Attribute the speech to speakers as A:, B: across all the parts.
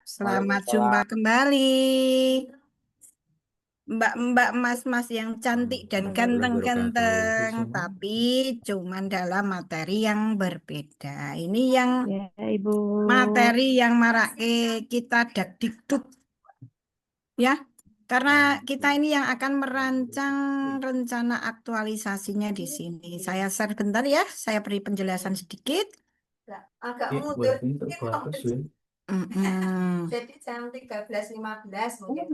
A: Selamat jumpa kembali. Mbak-mbak mas-mas yang cantik dan ganteng-ganteng, tapi cuman dalam materi yang berbeda. Ini yang
B: Ya, Ibu.
A: materi yang marake kita dakdikduk ya. Karena kita ini yang akan merancang rencana aktualisasinya di sini. Saya share bentar ya, saya beri penjelasan sedikit. Agak mundur. Jadi jam 13.15 mungkin.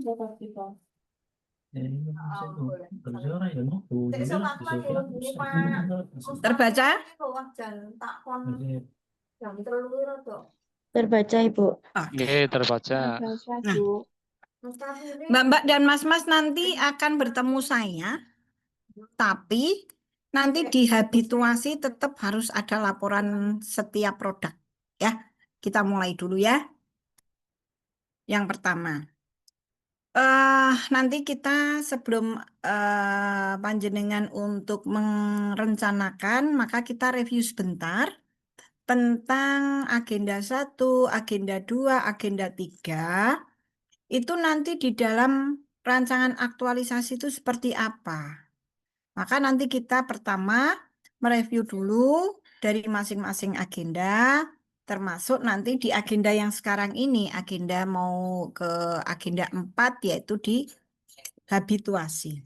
A: Terbaca?
B: Terbaca, Ibu.
A: Oke.
C: Terbaca.
A: Nah, Mbak-mbak dan mas-mas nanti akan bertemu saya, tapi nanti di habituasi tetap harus ada laporan setiap produk. Ya, kita mulai dulu ya. Yang pertama. Nanti kita sebelum panjenengan untuk merencanakan, maka kita review sebentar tentang agenda 1, agenda 2, agenda 3. Itu nanti di dalam rancangan aktualisasi itu seperti apa. Maka nanti kita pertama mereview dulu dari masing-masing agenda, termasuk nanti di agenda yang sekarang ini, agenda mau ke agenda 4, yaitu di habituasi.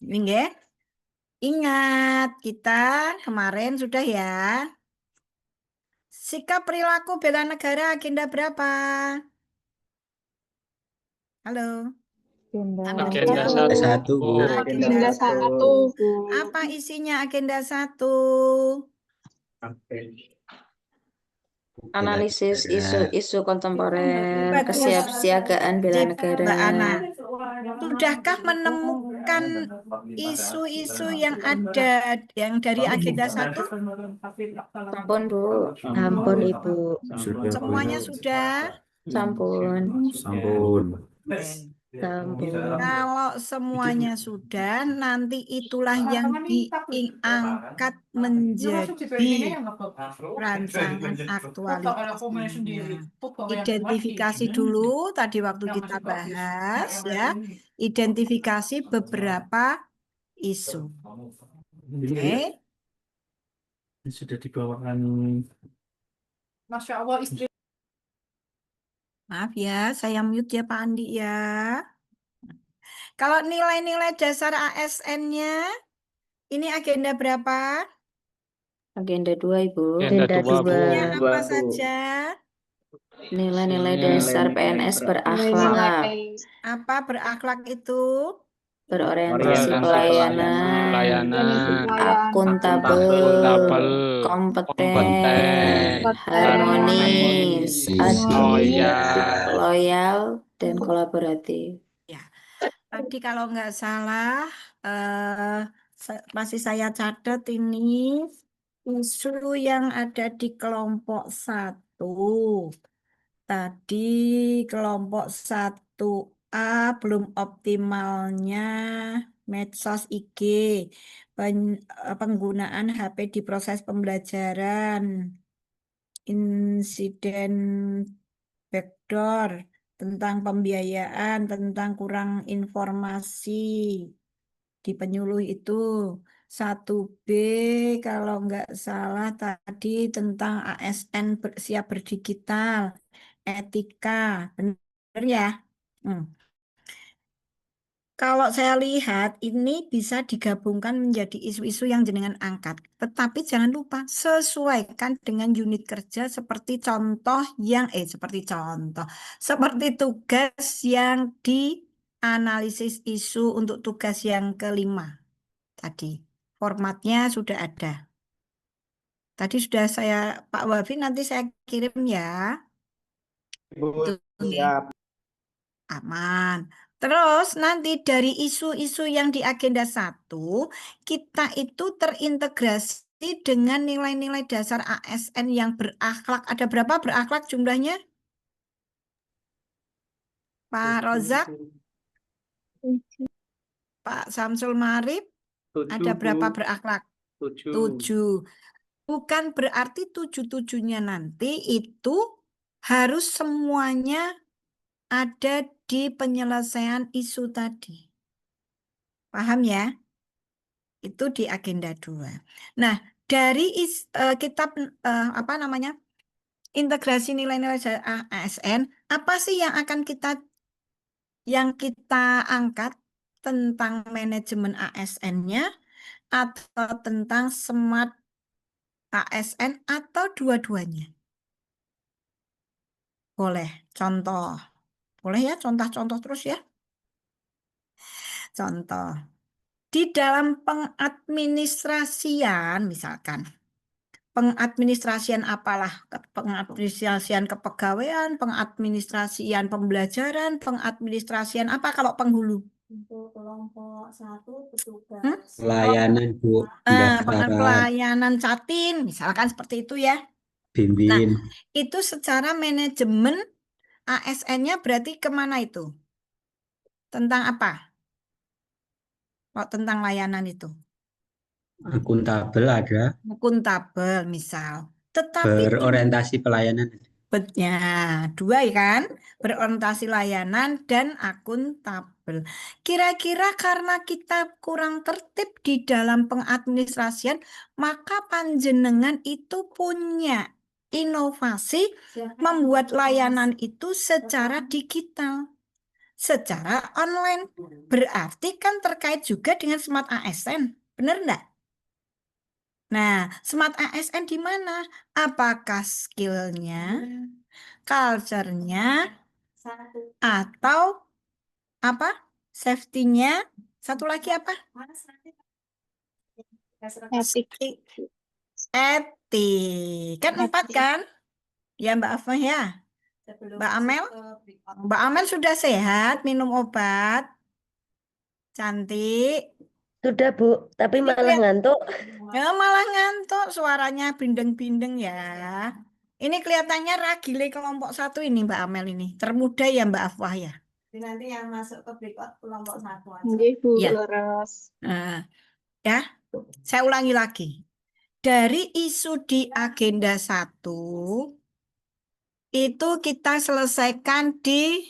A: Ini nggih. Ingat, kita kemarin sudah ya. Sikap perilaku bela negara agenda berapa? Halo.
C: Agenda
D: satu, Bu.
A: Agenda
B: satu, Bu.
A: Apa isinya agenda 1?
B: Analisis isu-isu kontemporer,
A: Bagus.
B: kesiapsiagaan bela
A: Sip,
B: negara.
A: Mbak Ana. Sudahkah menemukan isu-isu yang ada yang dari agenda 1?
B: Sampun, Bu. Ampun, Ibu.
A: Semuanya sudah?
B: Sampun.
D: Sampun.
B: Sampun.
A: Kalau semuanya sudah, nanti itulah yang diangkat menjadi rancangan aktualisasinya. Identifikasi dulu, tadi waktu kita bahas ya, identifikasi beberapa isu. Oke.
D: Sudah dibawakan.
E: Masya Allah, istri.
A: Maaf ya, saya mute ya Pak Andi ya. Kalau nilai-nilai dasar ASN-nya, ini agenda berapa?
B: Agenda 2, Ibu.
C: Agenda 2, Bu.
A: Isinya apa saja?
B: Nilai-nilai dasar PNS berakhlak.
A: Apa berakhlak itu?
B: Berorientasi
C: Berorientasi
B: pelayanan. Akuntabel. Kompeten. Harmonis. Adil. Loyal. Dan kolaboratif.
A: Ya, tadi kalau nggak salah, masih saya catat ini isu yang ada di kelompok 1. Tadi kelompok 1A belum optimalnya medsos IG, penggunaan HP di proses pembelajaran, insiden backdoor, tentang pembiayaan, tentang kurang informasi di penyuluh itu. 1B kalau nggak salah tadi tentang ASN siap berdigital, etika, benar ya? Kalau saya lihat ini bisa digabungkan menjadi isu-isu yang jenengan angkat. Tetapi jangan lupa sesuaikan dengan unit kerja seperti contoh yang seperti tugas yang dianalisis isu untuk tugas yang kelima tadi. Formatnya sudah ada. Tadi sudah saya Pak Wafi nanti saya kirim ya.
D: Bu,
A: Itu
D: siap.
A: aman. Terus nanti dari isu-isu yang di agenda 1, kita itu terintegrasi dengan nilai-nilai dasar ASN yang berakhlak. Ada berapa berakhlak jumlahnya? Pak Rozak? Pak Samsul Marif? Ada berapa berakhlak? 7. Bukan berarti 7-7-nya nanti itu harus semuanya ada di penyelesaian isu tadi. Paham ya? Itu di agenda 2. Nah, dari kitab apa namanya? Integrasi nilai-nilai ASN, apa sih yang kita angkat tentang manajemen ASN-nya atau tentang smart ASN atau dua-duanya? Boleh, contoh. Boleh ya, contoh-contoh terus ya. Contoh. Di dalam pengadministrasian, misalkan, pengadministrasian apalah, pengadministrasian kepegawaian, pengadministrasian pembelajaran, pengadministrasian apa kalau penghulu?
B: Untuk kelompok 1 petugas.
D: Pelayanan Bu, pendaftaran,
A: Pelayanan Catin, misalkan seperti itu ya. Nah,
D: bimbing,
A: itu secara manajemen ASN-nya berarti kemana itu? Tentang apa? Kalau tentang layanan itu?
D: akuntabel ada,
A: Akuntabel misal. Tetapi
D: berorientasi pelayanan.
A: ya, 2 ya kan? Berorientasi layanan dan akuntabel. Kira-kira karena kita kurang tertib di dalam pengadministrasian, maka panjenengan itu punya inovasi membuat layanan itu secara digital, secara online. Berarti kan terkait juga dengan smart ASN. Benar enggak? Nah, smart ASN di mana? Apakah skillnya, culture-nya, atau apa? Safety-nya? Satu lagi apa?
C: Etik.
A: Etik. Kan 4 kan? Ya Mbak Afah ya. Mbak Amel? Mbak Amel sudah sehat, minum obat. Cantik.
F: Sudah, Bu, tapi
A: Ini
F: malah ngantuk.
A: Ya malah ngantuk, suaranya bindeng-bindeng ya. Ini kelihatannya ragile kelompok 1 ini Mbak Amel ini. Termuda ya Mbak Afwah ya. Nanti yang masuk ke berikut kelompok 1 aja.
C: Nggih, Bu,
A: Ya.
C: leres.
A: Nah, ya, saya ulangi lagi. Dari isu di agenda 1 itu kita selesaikan di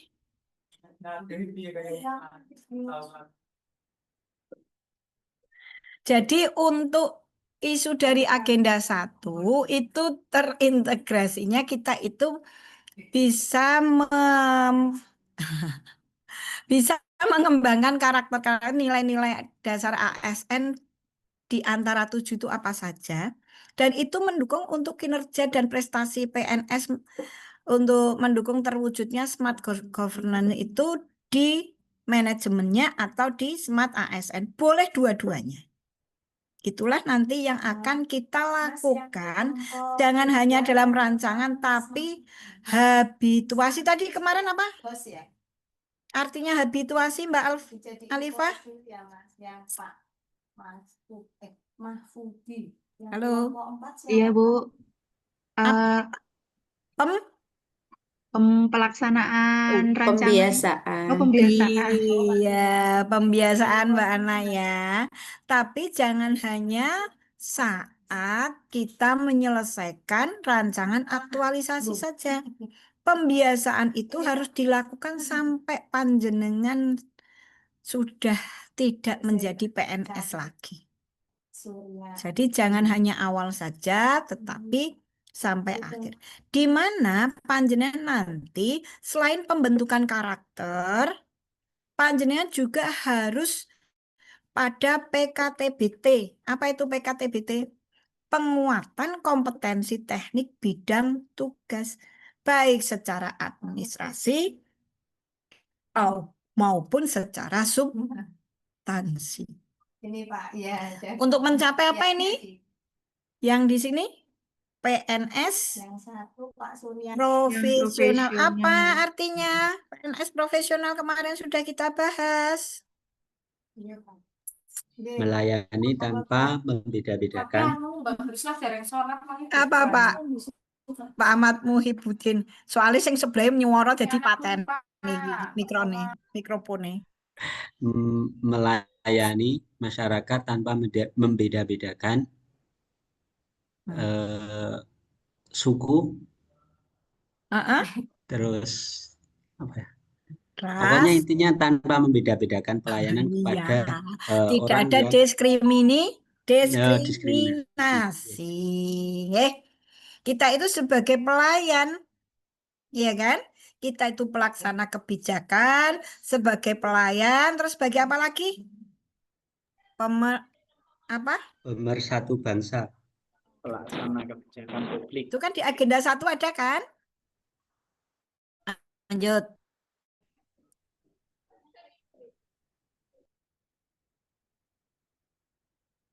A: Jadi untuk isu dari agenda 1 itu terintegrasinya kita itu bisa bisa mengembangkan karakter nilai-nilai dasar ASN di antara 7 itu apa saja. Dan itu mendukung untuk kinerja dan prestasi PNS untuk mendukung terwujudnya smart governance itu di manajemennya atau di smart ASN. Boleh dua-duanya. Itulah nanti yang akan kita lakukan. Jangan hanya dalam rancangan, tapi habituasi. Tadi kemarin apa? Artinya habituasi Mbak Alifah? Halo.
C: Iya, Bu.
A: Pem?
C: Pelaksanaan rancangan.
B: Pembiasaan.
C: Oh, pembiasaan.
A: Iya, pembiasaan Mbak Ana ya. Tapi jangan hanya saat kita menyelesaikan rancangan aktualisasi saja. Pembiasaan itu harus dilakukan sampai panjenengan sudah tidak menjadi PNS lagi. Jadi jangan hanya awal saja, tetapi sampai akhir. Di mana panjenengan nanti selain pembentukan karakter, panjenengan juga harus pada PKTBT. Apa itu PKTBT? Penguatan kompetensi teknik bidang tugas, baik secara administrasi maupun secara substansi. Ini Pak, ya. Untuk mencapai apa ini? Yang di sini? PNS profesional. Apa artinya? PNS profesional kemarin sudah kita bahas.
D: Melayani tanpa membeda-bedakan.
A: Apa Pak? Pak Ahmad Muhibudin. Soalnya yang sebelahnya nyuara jadi paten. Mikrofone.
D: Melayani masyarakat tanpa membeda-bedakan suku, terus apa ya? Pokoknya
A: ras.
D: intinya tanpa membeda-bedakan pelayanan
A: Iya,
D: kepada
A: tidak
D: orang
A: ada
D: yang
A: diskriminasi.
D: diskriminasi.
A: Kita itu sebagai pelayan, ya kan? Kita itu pelaksana kebijakan, sebagai pelayan, terus sebagai apa lagi? Apa?
D: Pemersatu bangsa.
G: Pelaksana kebijakan publik.
A: Itu kan di agenda 1 ada kan? Lanjut.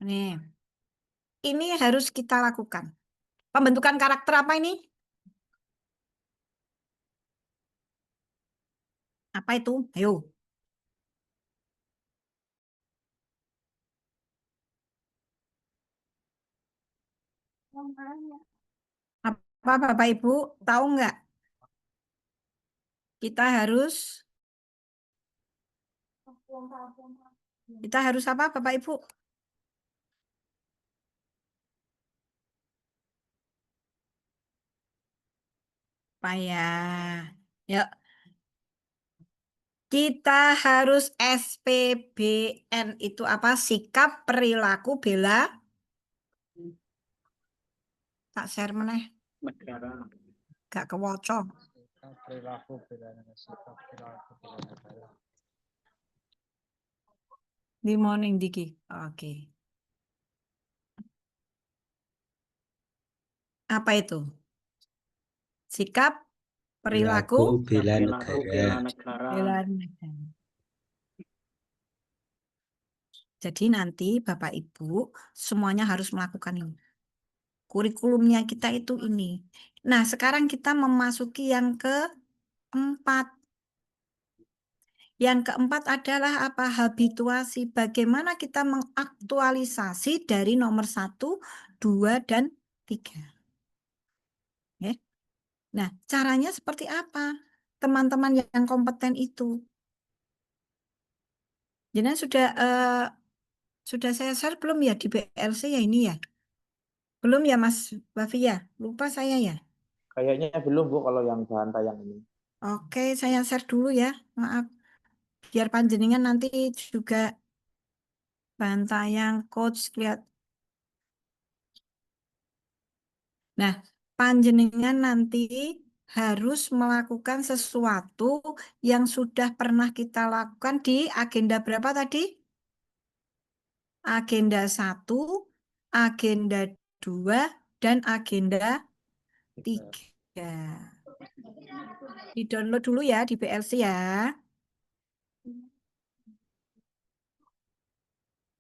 A: Nih. Ini harus kita lakukan. Pembentukan karakter apa ini? Apa itu? Ayo. Apa Bapak Ibu tahu nggak? Kita harus apa Bapak Ibu? Apa ya? Yuk. Kita harus SPBN itu apa? Sikap perilaku bela. Tak share meneh.
G: Negara.
A: Gak kewoco.
G: Perilaku bela negara. Sikap perilaku bela negara.
A: Di morning Diki. Oke. Apa itu? Sikap perilaku
D: bela
G: Perilaku bela
D: negara.
G: negara.
A: bela negara. Jadi nanti Bapak Ibu semuanya harus melakukan ini. Kurikulumnya kita itu ini. Nah, sekarang kita memasuki yang keempat. Yang keempat adalah apa? Habituasi. Bagaimana kita mengaktualisasi dari nomor 1, 2, dan 3. Ya. Nah, caranya seperti apa? Teman-teman yang kompeten itu. Jadi sudah saya share belum ya di BLC ya ini ya? Belum ya Mas Bavi ya? Lupa saya ya.
H: Kayaknya belum Bu kalau yang bahan tayang ini.
A: Oke, saya share dulu ya. Maaf. Biar panjenengan nanti juga bahan tayang coach lihat. Nah, panjenengan nanti harus melakukan sesuatu yang sudah pernah kita lakukan di agenda berapa tadi? Agenda 1, agenda 2, dan agenda 3. Di-download dulu ya di BLC ya.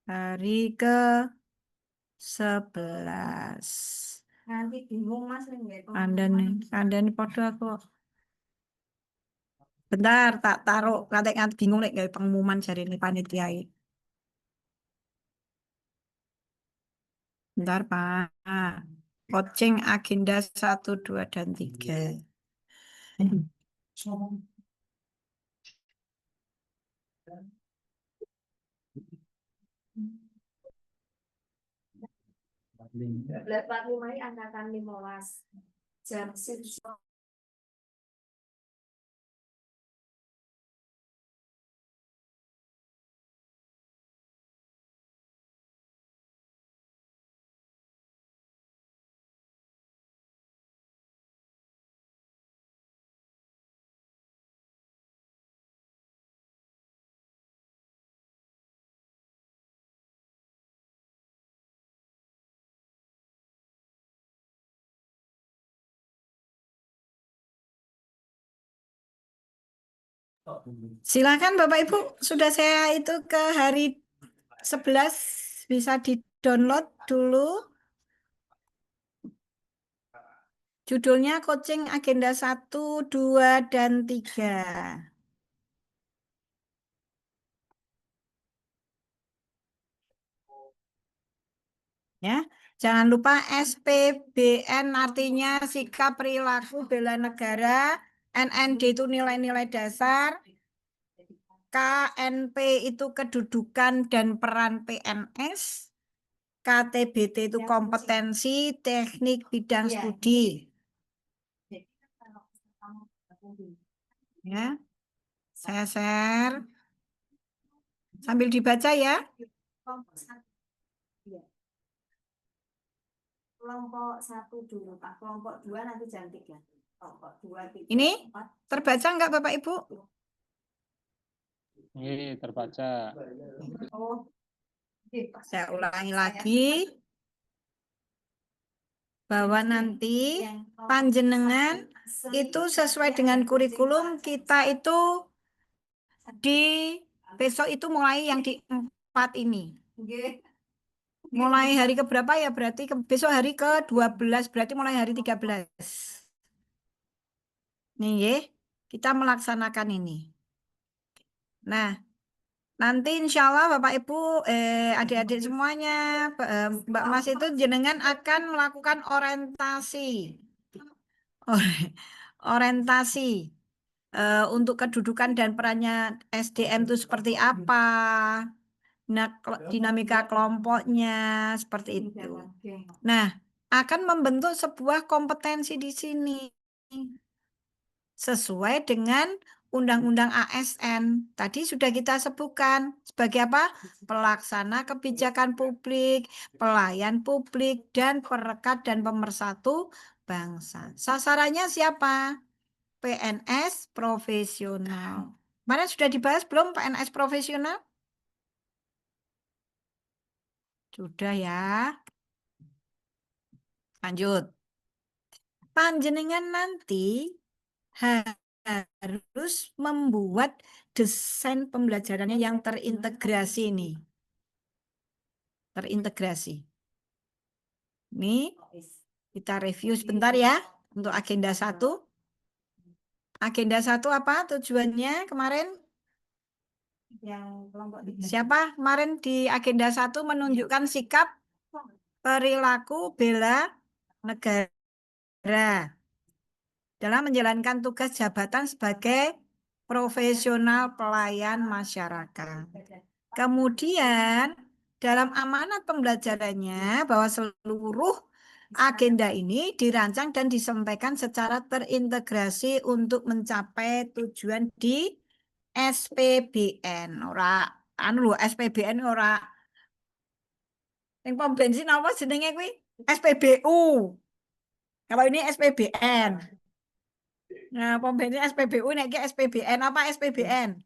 A: Hari ke-11.
B: Nanti bingung Mas
A: Anda nih podo aku. Bentar, tak taruh. Nanti bingung nih gawe pengumuman jari ini panitia. Bentar, Pak. Coaching agenda 1, 2, dan 3.
B: Pak Lumai angkatan 15 jam 1.
A: Silakan Bapak Ibu, sudah saya itu ke hari 11 bisa di-download dulu. Judulnya coaching agenda 1, 2, dan 3. Ya, jangan lupa SPBN artinya sikap perilaku bela negara, NND itu nilai-nilai dasar, KNP itu kedudukan dan peran PNS, KTBT itu kompetensi teknik bidang studi. Ya. Saya share. Sambil dibaca ya.
B: Kelompok satu. Iya. Kelompok satu dulu, Pak. Kelompok 2 nanti jam 3. Kelompok 2, 3,
A: Ini
B: 4.
A: terbaca nggak Bapak Ibu?
G: Ini terbaca.
B: Oh.
A: Saya ulangi lagi. Bahwa nanti panjenengan itu sesuai dengan kurikulum kita itu di besok itu mulai yang di 4 ini. Mulai hari keberapa ya? Berarti besok hari ke-12, berarti mulai hari 13. Nih ya, kita melaksanakan ini. Nah, nanti insya Allah Bapak Ibu, adik-adik semuanya, Mbak Mas itu jenengan akan melakukan orientasi. Orientasi untuk kedudukan dan perannya SDM itu seperti apa. Nah, dinamika kelompoknya seperti itu. Nah, akan membentuk sebuah kompetensi di sini sesuai dengan Undang-Undang ASN. Tadi sudah kita sebutkan sebagai apa? Pelaksana kebijakan publik, pelayan publik, dan perekat dan pemersatu bangsa. Sasarannya siapa? PNS profesional. Kemarin sudah dibahas belum PNS profesional? Sudah ya. Lanjut. Panjenengan nanti harus membuat desain pembelajarannya yang terintegrasi nih. Terintegrasi. Ini kita review sebentar ya untuk agenda 1. Agenda 1 apa tujuannya kemarin? Siapa kemarin di agenda 1 menunjukkan sikap perilaku bela negara dalam menjalankan tugas jabatan sebagai profesional pelayan masyarakat. Kemudian dalam amanat pembelajarannya bahwa seluruh agenda ini dirancang dan disampaikan secara terintegrasi untuk mencapai tujuan di SPBN. Ora anu lho, SPBN ora yang pom bensin apa jenenge kuwi? SPBU. Kalau ini SPBN. Nah, pom bensin SPBU nek iki SPBN apa SPBN?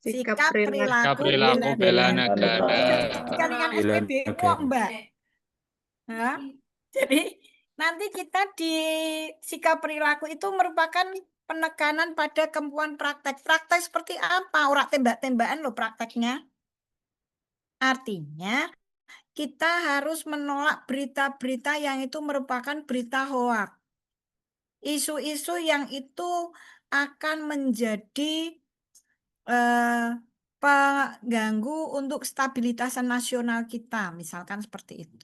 A: Sikap perilaku
G: bela negara.
A: Dikalikan SPBU kok, Mbak. Nah, jadi nanti kita di sikap perilaku itu merupakan penekanan pada kemampuan praktek. Praktek seperti apa? Ora tembak-tembakan loh prakteknya. Artinya kita harus menolak berita-berita yang itu merupakan berita hoak. Isu-isu yang itu akan menjadi pengganggu untuk stabilitas nasional kita, misalkan seperti itu.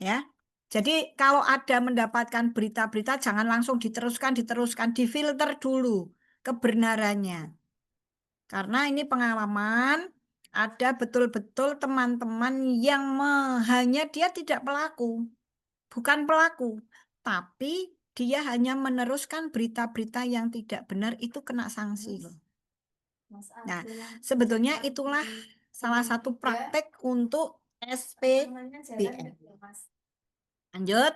A: Ya. Jadi kalau ada mendapatkan berita-berita jangan langsung diteruskan, difilter dulu kebenarannya. Karena ini pengalaman, ada betul-betul teman-teman yang hanya dia tidak pelaku, bukan pelaku, tapi dia hanya meneruskan berita-berita yang tidak benar, itu kena sanksi loh. Nah, sebetulnya itulah salah satu praktek untuk SPBN. Lanjut.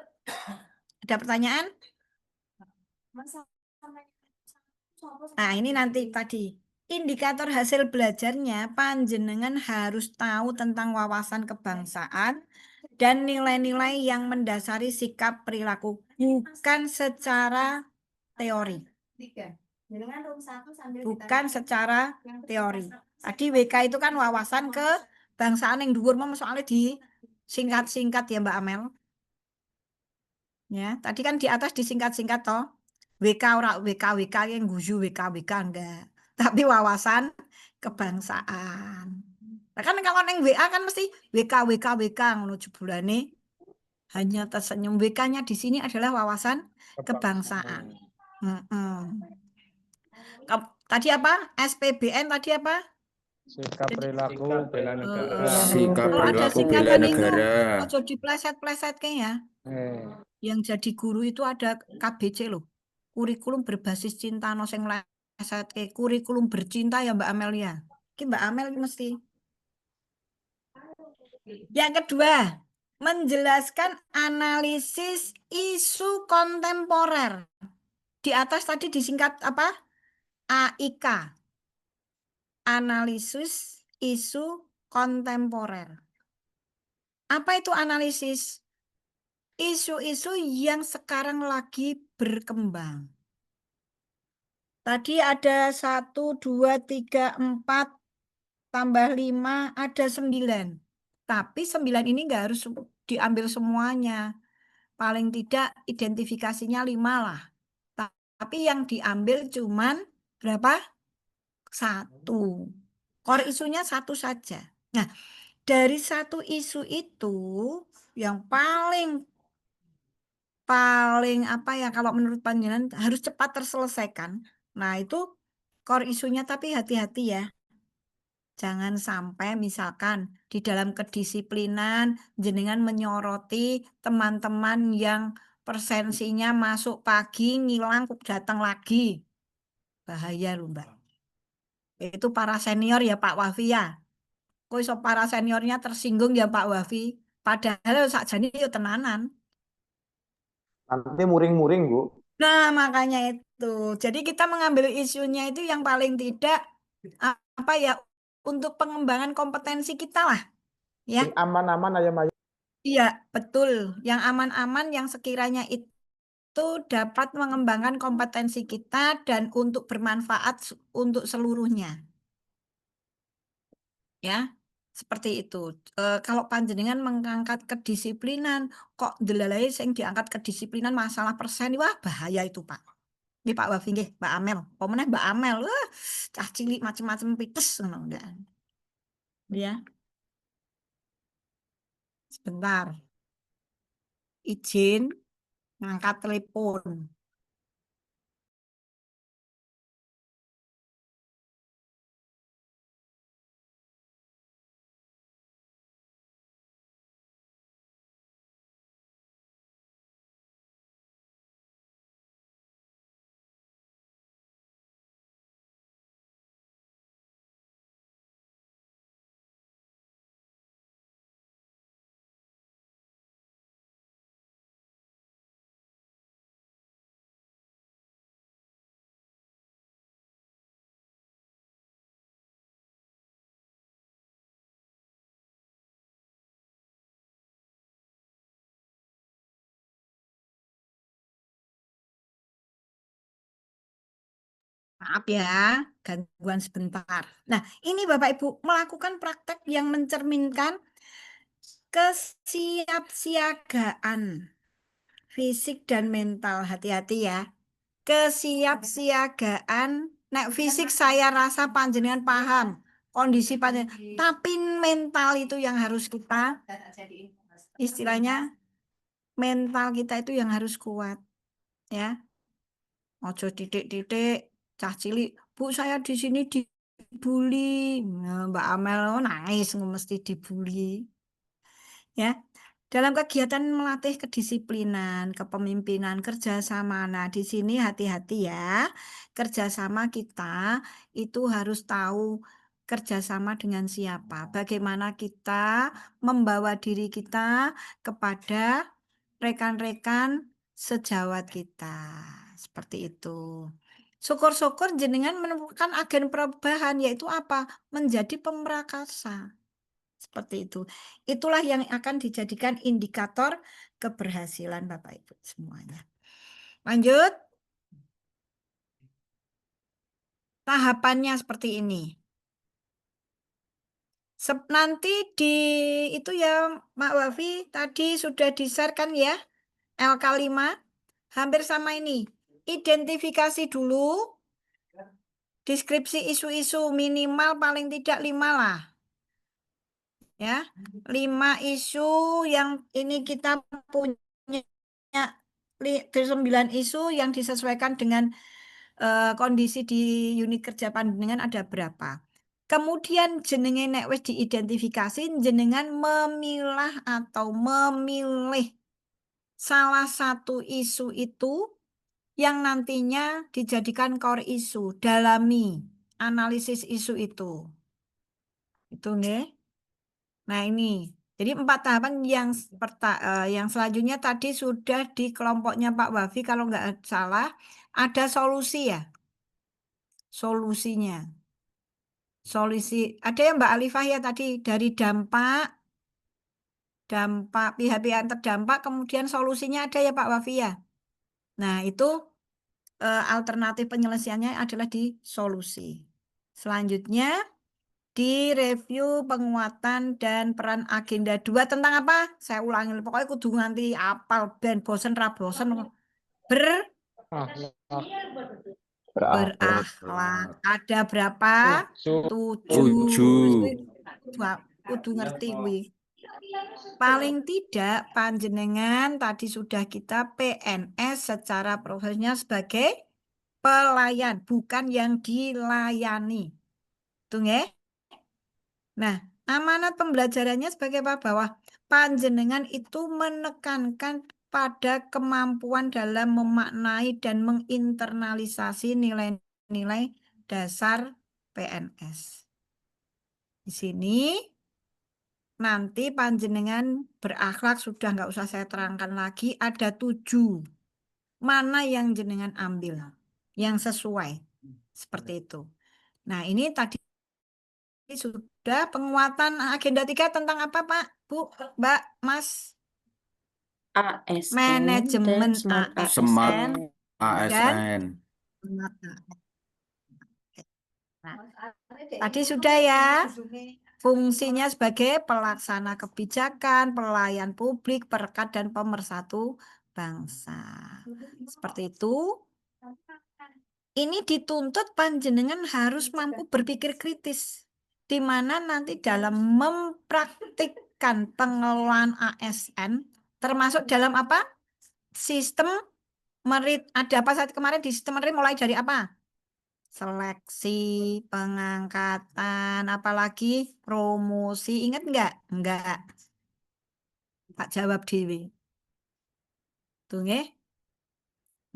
A: Ada pertanyaan? Nah, ini nanti tadi. Indikator hasil belajarnya, panjenengan harus tahu tentang wawasan kebangsaan dan nilai-nilai yang mendasari sikap perilaku, bukan secara teori. Bukan secara teori. Tadi WK itu kan wawasan kebangsaan yang dhuwur, soalnya di singkat-singkat ya Mbak Amel. Ya, tadi kan di atas disingkat-singkat toh. WK ora WK yang guyu WK enggak. Tapi wawasan kebangsaan. Nah, kan kalau neng WA kan mesti WK ngono jebulane. Hanya tersenyum. WK-nya di sini adalah wawasan kebangsaan. Tadi apa? SPBN tadi apa?
G: Sikap perilaku bela negara.
I: Sikap
A: Kalau ada
I: perilaku bela
A: singkatan itu,
I: negara.
A: ojo dipleset-pleset kayaknya. Yang jadi guru itu ada KBC loh. Kurikulum berbasis cinta no sing nasihatke kurikulum bercinta ya Mbak Amelia. Ini Mbak Amel mesti. Yang kedua, menjelaskan analisis isu kontemporer. Di atas tadi disingkat apa? AIK. Analisis isu kontemporer. Apa itu analisis? Isu-isu yang sekarang lagi berkembang. Tadi ada 1, 2, 3, 4, tambah 5, ada 9. Tapi 9 ini nggak harus diambil semuanya. Paling tidak identifikasinya 5 lah. Tapi yang diambil cuman berapa? 1. Core isunya 1 saja. Nah, dari 1 isu itu yang paling apa ya kalau menurut panjenengan harus cepat terselesaikan. Nah, itu core isunya, tapi hati-hati ya. Jangan sampai misalkan di dalam kedisiplinan jenengan menyoroti teman-teman yang persensinya masuk pagi ngilang datang lagi. Bahaya loh Mbak. Itu para senior ya Pak Wafi ya. Kok iso para seniornya tersinggung ya Pak Wafi. Padahal sakjane yo tenanan.
H: Nanti muring-muring, Bu.
A: Nah, makanya itu. Jadi kita mengambil isunya itu yang paling tidak apa ya untuk pengembangan kompetensi kita lah. Ya.
H: Yang aman-aman ayam-ayam.
A: Iya, betul. Yang aman-aman yang sekiranya itu dapat mengembangkan kompetensi kita dan untuk bermanfaat untuk seluruhnya. Ya. Seperti itu. Kalau panjenengan mengangkat kedisiplinan, kok delalai yang diangkat kedisiplinan masalah persen, wah bahaya itu Pak. Ini Pak Wafi nggih, Mbak Amel. Pemenang Mbak Amel, wah cah cilik macam-macam pites ngono enggak. Ya. Sebentar. Izin ngangkat telepon. Maaf ya, gangguan sebentar. Nah, ini Bapak Ibu melakukan praktek yang mencerminkan kesiapsiagaan fisik dan mental. Hati-hati ya. Kesiapsiagaan. Nek fisik saya rasa panjenengan paham kondisi panjenengan, tapi mental itu yang harus kita, istilahnya mental kita itu yang harus kuat ya. Ojo titik-titik cah cilik, Bu saya di sini dibully. Nah, Mbak Amel nangis mesti dibully. Ya. Dalam kegiatan melatih kedisiplinan, kepemimpinan, kerjasama. Nah, di sini hati-hati ya. Kerjasama kita itu harus tahu kerjasama dengan siapa. Bagaimana kita membawa diri kita kepada rekan-rekan sejawat kita. Seperti itu. Syukur-syukur jenengan menemukan agen perubahan, yaitu apa? Menjadi pemrakasa. Seperti itu. Itulah yang akan dijadikan indikator keberhasilan Bapak Ibu semuanya. Lanjut. Tahapannya seperti ini. Nanti di itu ya Mak Wafi tadi sudah di-share kan ya LK5 hampir sama ini. Identifikasi dulu deskripsi isu-isu minimal paling tidak 5 lah. Ya, 5 isu yang ini kita punya 9 isu yang disesuaikan dengan kondisi di unit kerja panjenengan ada berapa. Kemudian jenengan nek wis diidentifikasi, jenengan memilah atau memilih salah satu isu itu yang nantinya dijadikan core issue, dalami analisis isu itu. Itu nggih. Nah, ini. Jadi 4 tahapan yang selanjutnya tadi sudah di kelompoknya Pak Wafi kalau nggak salah ada solusi ya. Solusinya. Solusi. Ada yang Mbak Alifah ya tadi dari dampak pihak-pihak yang terdampak kemudian solusinya ada ya Pak Wafi ya. Nah, itu alternatif penyelesaiannya adalah di solusi. Selanjutnya di review penguatan dan peran agenda 2 tentang apa? Saya ulangi, pokoknya kudu nganti apal ben bosen ra bosen berakhlak. Ada berapa? 7. Kudu ngerti kuwi. Paling tidak panjenengan tadi sudah kita PNS secara profesional sebagai pelayan, bukan yang dilayani. Tuh nggih? Nah, amanat pembelajarannya sebagai apa? Bahwa panjenengan itu menekankan pada kemampuan dalam memaknai dan menginternalisasi nilai-nilai dasar PNS. Di sini nanti panjenengan berakhlak sudah nggak usah saya terangkan lagi. Ada 7. Mana yang jenengan ambil? Yang sesuai. Seperti itu. Nah, ini tadi sudah penguatan agenda 3 tentang apa Pak, Bu, Mbak, Mas?
B: ASN
A: Manajemen
B: dan Smart
A: ASN dan
I: ASN.
A: Smart ASN. Nah, tadi sudah ya. Fungsinya sebagai pelaksana kebijakan, pelayan publik, perekat dan pemersatu bangsa. Seperti itu. Ini dituntut panjenengan harus mampu berpikir kritis. Di mana nanti dalam mempraktikkan pengelolaan ASN, termasuk dalam apa? Sistem merit. Ada apa saat kemarin di sistem merit mulai dari apa? Seleksi, pengangkatan, apalagi promosi. Ingat enggak? Enggak. Pak jawab Dewi. Tuh nggih.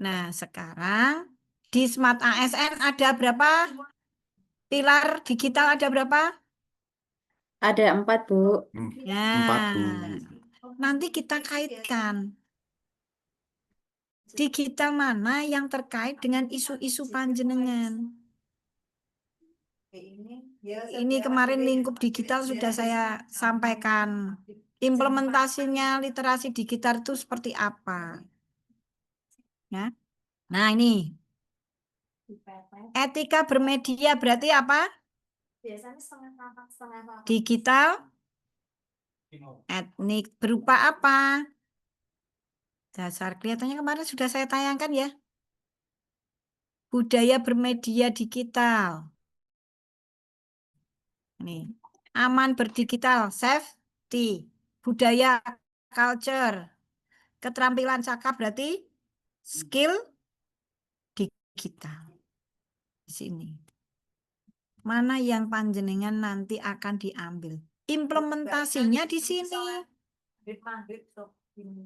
A: Nah, sekarang di Smart ASN ada berapa? Pilar digital ada berapa?
B: Ada 4, Bu.
A: Ya.
I: 4, Bu.
A: Nanti kita kaitkan. Digital mana yang terkait dengan isu-isu panjenengan. Ini kemarin lingkup digital sudah saya sampaikan. Implementasinya literasi digital itu seperti apa. Ya. Nah ini. Etika bermedia berarti apa?
B: Biasanya setengah.
A: Digital. Etnik berupa apa? Dasar kelihatannya kemarin sudah saya tayangkan ya. Budaya bermedia digital. Nih, aman berdigital, safety, budaya, culture, keterampilan cakap berarti skill digital. Di sini. Mana yang panjenengan nanti akan diambil? Implementasinya di sini.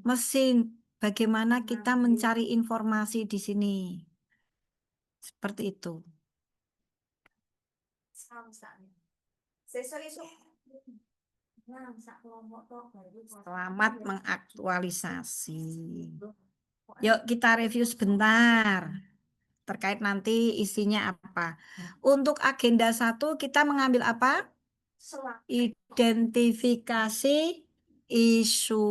A: Mesin, bagaimana kita mencari informasi di sini. Seperti itu. Selamat mengaktualisasi. Yuk kita review sebentar. Terkait nanti isinya apa. Untuk agenda 1 kita mengambil apa? Identifikasi isu.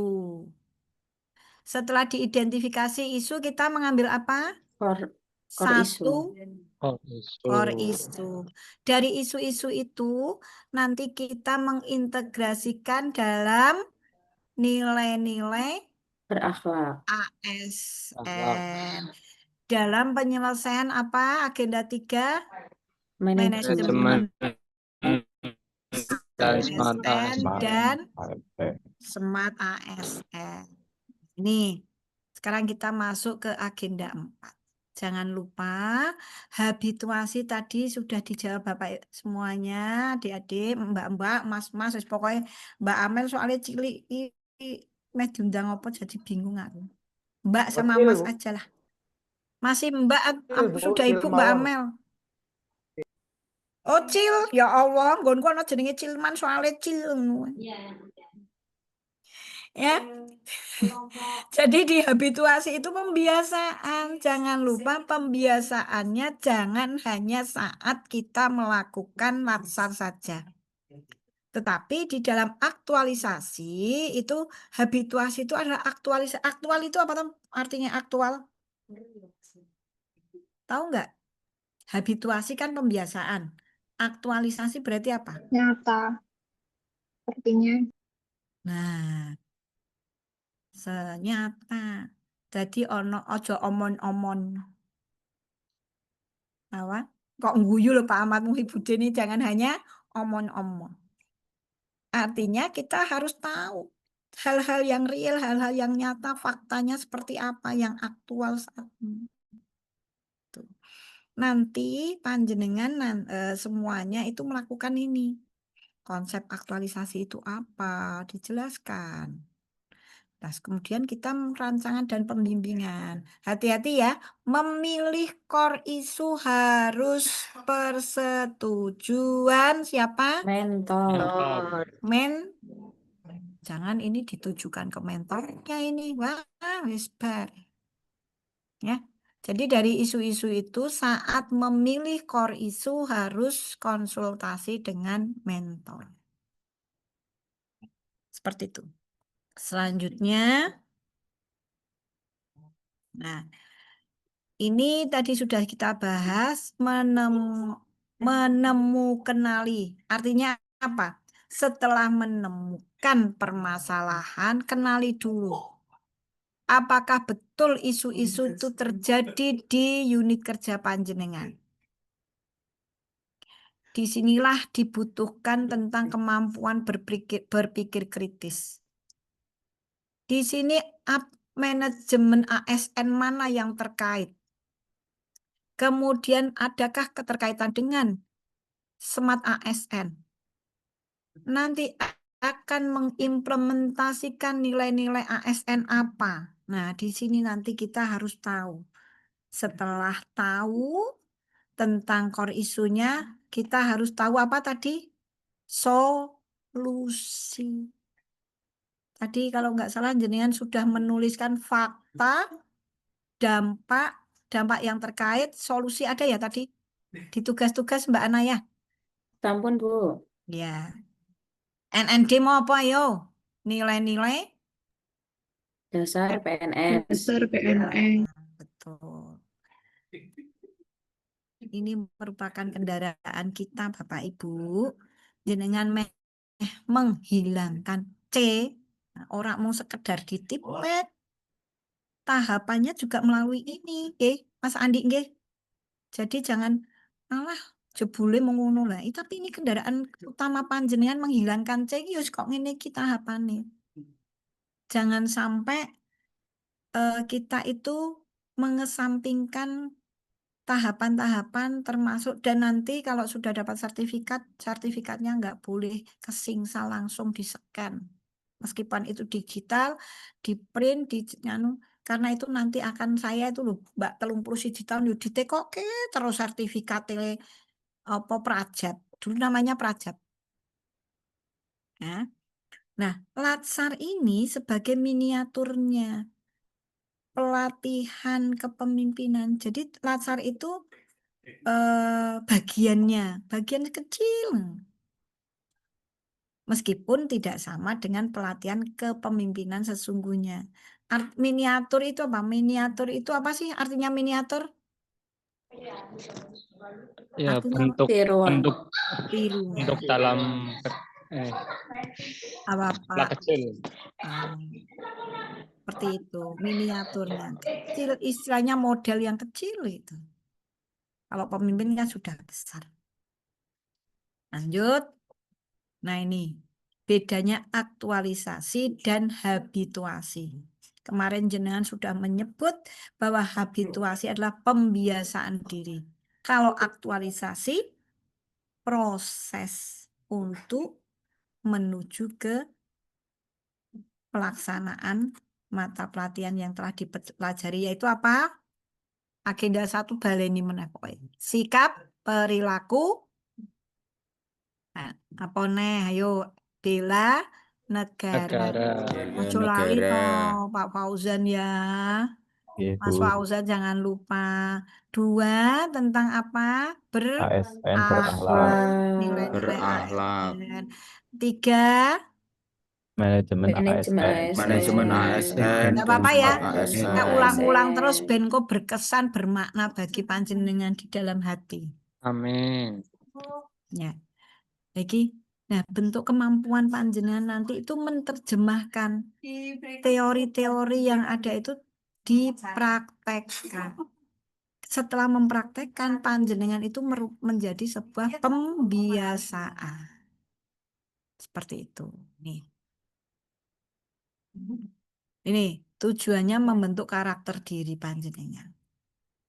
A: Setelah diidentifikasi isu kita mengambil apa?
B: Core
A: 1
G: isu.
A: core isu. Dari isu-isu itu nanti kita mengintegrasikan dalam nilai-nilai
B: berakhlak.
A: ASN. Dalam penyelesaian apa? Agenda 3
B: Manajemen.
A: ASN dan Smart ASN. Ini sekarang kita masuk ke agenda 4. Jangan lupa habituasi tadi sudah dijawab Bapak semuanya, adik-adik, mbak-mbak, mas-mas, pokoknya Mbak Amel soalnya cilik meh diundang apa jadi bingung aku. Mbak sama
H: Kecil,
A: Mas
H: Bu.
A: aja lah. Masih Mbak,
H: Cil, Bu,
A: sudah
H: Cil
A: Ibu Mbak
H: mawon.
A: Amel. Oh, Cil, ya Allah, nggonku ana jenenge Cilman soalnya Cil. Ya. Jadi di habituasi itu pembiasaan. Jangan lupa pembiasaannya jangan hanya saat kita melakukan latsar saja. Tetapi di dalam aktualisasi itu habituasi itu adalah aktualisasi. Aktual itu apa artinya aktual? Tahu nggak? Habituasi kan pembiasaan. Aktualisasi berarti apa?
C: Nyata. Artinya
A: Nah, senyata. Jadi ono ojo omon-omon. Apa? Kok ngguyu loh Pak Ahmad Muhibudin ini jangan hanya omon-omon. Artinya kita harus tahu hal-hal yang real, hal-hal yang nyata, faktanya seperti apa yang aktual saat ini. Tuh. Nanti panjenengan semuanya itu melakukan ini. Konsep aktualisasi itu apa? Dijelaskan. Nah, kemudian kita rancangan dan pembimbingan. Hati-hati ya, memilih core isu harus persetujuan siapa?
F: Mentor.
A: Jangan ini ditujukan ke mentornya ini. Wah, wis bar. Ya. Jadi dari isu-isu itu saat memilih core isu harus konsultasi dengan mentor. Seperti itu. Selanjutnya, nah ini tadi sudah kita bahas menemukanali. Artinya apa? Setelah menemukan permasalahan, kenali dulu. Apakah betul isu-isu itu terjadi di unit kerja panjenengan? Disinilah dibutuhkan tentang kemampuan berpikir kritis. Di sini manajemen ASN mana yang terkait? Kemudian adakah keterkaitan dengan Smart ASN? Nanti akan mengimplementasikan nilai-nilai ASN apa? Nah, di sini nanti kita harus tahu. Setelah tahu tentang core isunya, kita harus tahu apa tadi? Solusi. Tadi kalau nggak salah jenengan sudah menuliskan fakta, dampak yang terkait, solusi ada ya tadi? Di tugas-tugas Mbak Anaya?
F: Sampun, Bu.
A: Ya. NND mau apa yo? Nilai-nilai?
F: Dasar PNS.
C: dasar PNS.
A: Betul. Ini merupakan kendaraan kita Bapak Ibu. Jenengan menghilangkan C. Nah, orang mau sekedar ditipet. Tahapannya juga melalui ini, Mas Andi, nggih. Jadi jangan alah jebule mengono lah. Tapi ini kendaraan utama panjenengan menghilangkan C iki kok ngene iki tahapane. Jangan sampai kita itu mengesampingkan tahapan-tahapan termasuk dan nanti kalau sudah dapat sertifikatnya nggak boleh kesingsal langsung di-scan. Meskipun itu digital, di print, karena itu nanti akan saya itu loh Mbak 31 tahun yo ditekoke terus sertifikatnya apa Prajat. Dulu namanya Prajat. Ya. Nah, Latsar ini sebagai miniaturnya pelatihan kepemimpinan. Jadi Latsar itu bagian kecil. Meskipun tidak sama dengan pelatihan kepemimpinan sesungguhnya. Miniatur itu apa? Miniatur itu apa sih artinya miniatur?
G: Ya,
A: Artinya
G: bentuk
F: Tiruan.
A: tiru.
G: bentuk dalam
A: Apa-apa.
G: skala kecil.
A: Seperti itu, miniaturnya. Kecil, istilahnya model yang kecil itu. Kalau pemimpin kan sudah besar. Lanjut. Nah ini, bedanya aktualisasi dan habituasi. Kemarin jenengan sudah menyebut bahwa habituasi adalah pembiasaan diri. Kalau aktualisasi, proses untuk menuju ke pelaksanaan mata pelatihan yang telah dipelajari, yaitu apa? Agenda 1 baleni meneh pokoknya. Sikap, perilaku. Nah, apa nih? Ayo, bela negara. Ojo lali toh, Pak Fauzan ya. Mas Fauzan jangan lupa. 2 tentang apa?
H: ASN
A: Nilai-nilai
I: berakhlak.
A: ASN. 3
H: manajemen
F: Manajemen
I: Manajemen ASN
A: nggak
I: dan
A: apa-apa ya.
I: sikap ASN.
A: Kita ulang-ulang terus ben kok berkesan bermakna bagi panjenengan di dalam hati.
G: Amin.
A: Ya. Lagi, nah bentuk kemampuan panjenengan nanti itu menerjemahkan teori-teori yang ada itu dipraktekkan. Setelah mempraktekkan, panjenengan itu menjadi sebuah pembiasaan. Seperti itu. Nih. Ini tujuannya membentuk karakter diri panjenengan.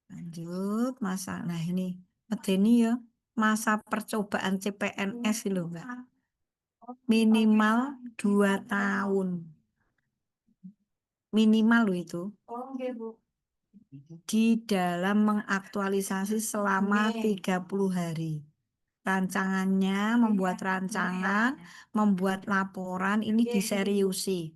A: Lanjut, masa. Nah ini, medeni ya. Masa percobaan CPNS loh, Mbak. Minimal 2 tahun. Minimal loh itu. Di dalam mengaktualisasi selama 30 hari. Rancangannya, membuat rancangan, membuat laporan, ini diseriusi.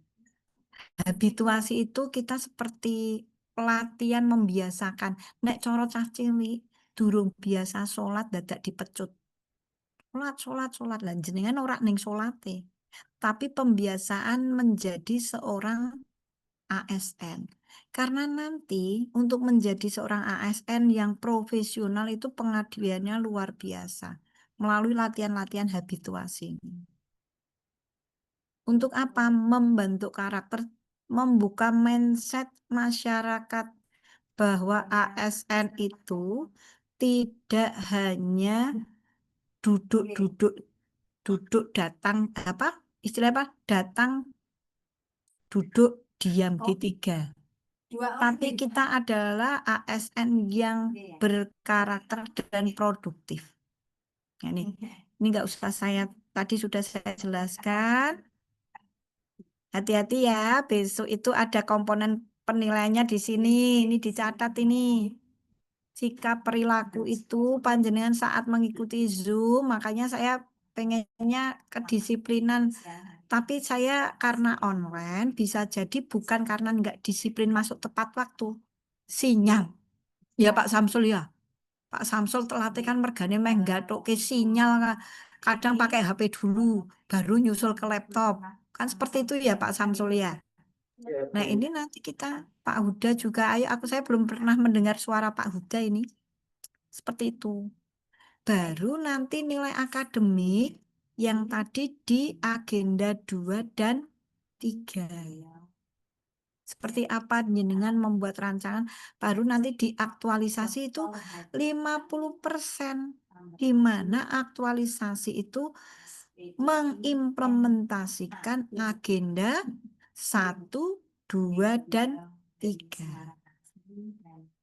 A: Habituasi itu kita seperti pelatihan membiasakan. Nek coro cah cilik durung biasa sholat dadak dipecut. Sholat lan jenengan ora ning sholate. Tapi pembiasaan menjadi seorang ASN. Karena nanti untuk menjadi seorang ASN yang profesional itu pengabdiannya luar biasa melalui latihan-latihan habituasi. Untuk apa? Membentuk karakter, membuka mindset masyarakat bahwa ASN itu tidak hanya duduk datang apa istilah apa datang duduk diam di 3. Tapi kita adalah ASN yang berkarakter dan produktif. Ya, ini nggak usah tadi sudah saya jelaskan. Hati-hati ya, besok itu ada komponen penilaiannya di sini. Ini dicatat ini. Sikap perilaku itu panjenengan saat mengikuti Zoom, makanya saya pengennya kedisiplinan. Tapi saya karena online bisa jadi bukan karena nggak disiplin masuk tepat waktu. Sinyal. Ya Pak Samsul ya. Pak Samsul telatih kan mergane meh nggathukke sinyal kadang pakai HP dulu baru nyusul ke laptop. Kan seperti itu ya Pak Samsul ya. Nah, ini nanti kita Pak Huda juga ayo saya belum pernah mendengar suara Pak Huda ini. Seperti itu. Baru nanti nilai akademik yang tadi di agenda 2 dan 3. Seperti apa jenengan membuat rancangan, baru nanti diaktualisasi itu 50%. Di mana aktualisasi itu mengimplementasikan agenda 1, 2, dan 3.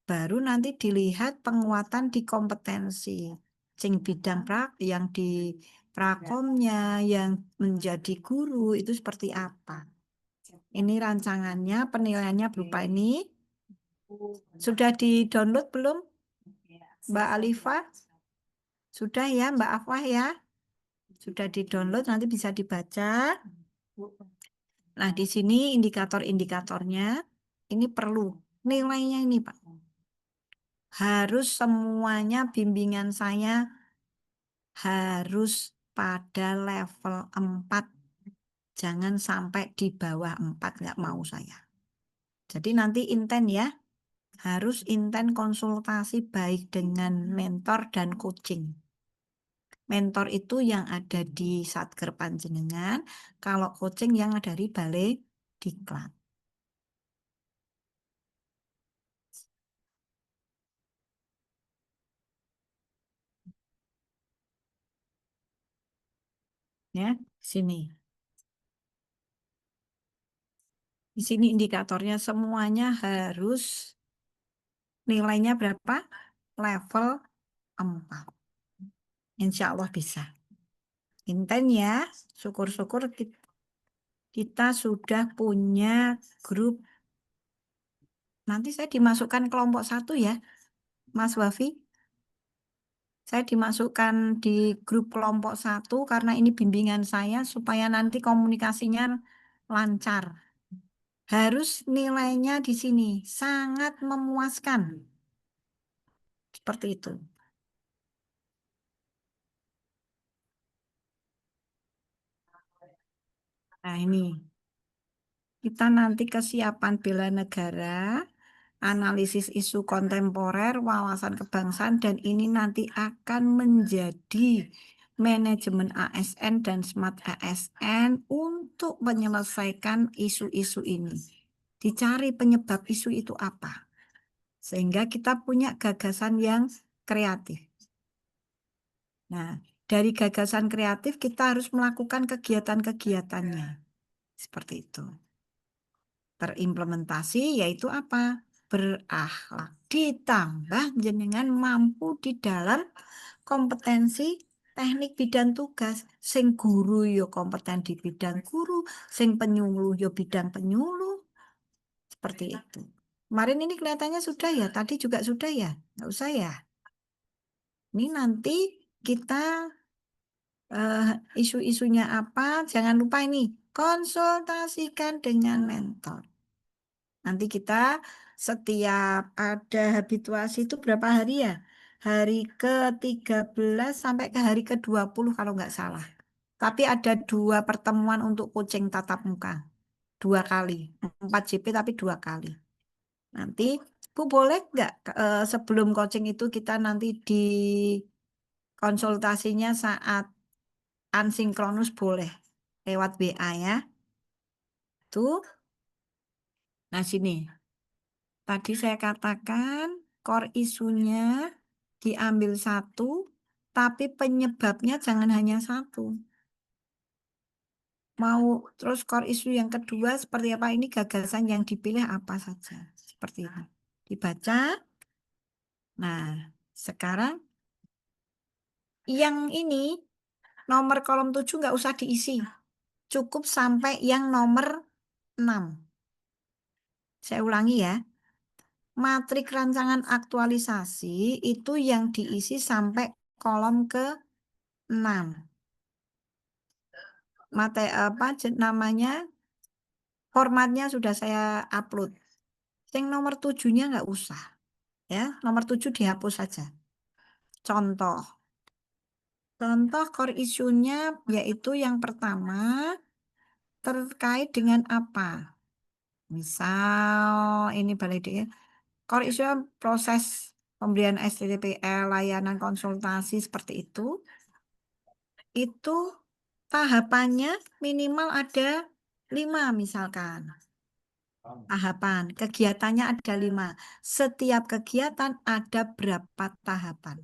A: Baru nanti dilihat penguatan di kompetensi. Sing bidang yang di prakomnya, yang menjadi guru itu seperti apa. Ini rancangannya, penilaiannya berupa ini. Sudah di-download belum, Mbak Alifa? Sudah ya, Mbak Afwah ya? Sudah di-download, nanti bisa dibaca. Nah, di sini indikator-indikatornya, ini perlu. Nilainya ini, Pak. Harus semuanya bimbingan saya harus pada level 4. Jangan sampai di bawah 4, nggak mau saya. Jadi nanti inten ya. Harus inten konsultasi baik dengan mentor dan coaching. Mentor itu yang ada di Satker panjenengan, kalau coaching yang dari Balai Diklat. Ya, sini. Di sini indikatornya semuanya harus nilainya berapa? Level 4. Insya Allah bisa. Inten ya, syukur-syukur kita sudah punya grup. Nanti saya dimasukkan kelompok 1 ya. Mas Wafi? Saya dimasukkan di grup kelompok 1 karena ini bimbingan saya supaya nanti komunikasinya lancar. Harus nilainya di sini sangat memuaskan. Seperti itu. Nah, ini. Kita nanti kesiapan bela negara, analisis isu kontemporer, wawasan kebangsaan, dan ini nanti akan menjadi manajemen ASN dan smart ASN untuk menyelesaikan isu-isu ini. Dicari penyebab isu itu apa. Sehingga kita punya gagasan yang kreatif. Nah, dari gagasan kreatif kita harus melakukan kegiatan-kegiatannya. Seperti itu. Terimplementasi yaitu apa? Berakhlak. Ditambah jenengan mampu di dalam kompetensi teknik bidang tugas. Sing guru yo kompeten di bidang guru, sing penyuluh yo bidang penyuluh. Seperti itu. Kemarin ini kelihatannya sudah ya, tadi juga sudah ya, nggak usah ya. Ini nanti kita isu-isunya apa, jangan lupa ini, konsultasikan dengan mentor. Nanti kita setiap ada habituasi itu berapa hari ya? Hari ke-13 sampai ke hari ke-20 kalau nggak salah. Tapi ada 2 pertemuan untuk coaching tatap muka. 2 kali. 4 JP tapi 2 kali. Nanti Bu boleh nggak sebelum coaching itu kita nanti di konsultasinya saat asinkronus boleh. Lewat WA ya. Tuh. Nah sini. Tadi saya katakan core isunya diambil 1, tapi penyebabnya jangan hanya 1. Mau terus core isu yang kedua seperti apa, ini gagasan yang dipilih apa saja. Seperti ini. Dibaca. Nah, sekarang yang ini nomor kolom 7 nggak usah diisi. Cukup sampai yang nomor 6. Saya ulangi ya. Matrik rancangan aktualisasi itu yang diisi sampai kolom ke-6. Apa namanya? Formatnya sudah saya upload. Yang nomor 7-nya nggak usah. Ya, nomor 7 dihapus saja. Contoh. Contoh core isunya yaitu yang pertama terkait dengan apa? Misal ini balik deh. Core isunya proses pemberian STTPL, layanan konsultasi seperti itu tahapannya minimal ada 5 misalkan. Tahapan, kegiatannya ada 5. Setiap kegiatan ada berapa tahapan.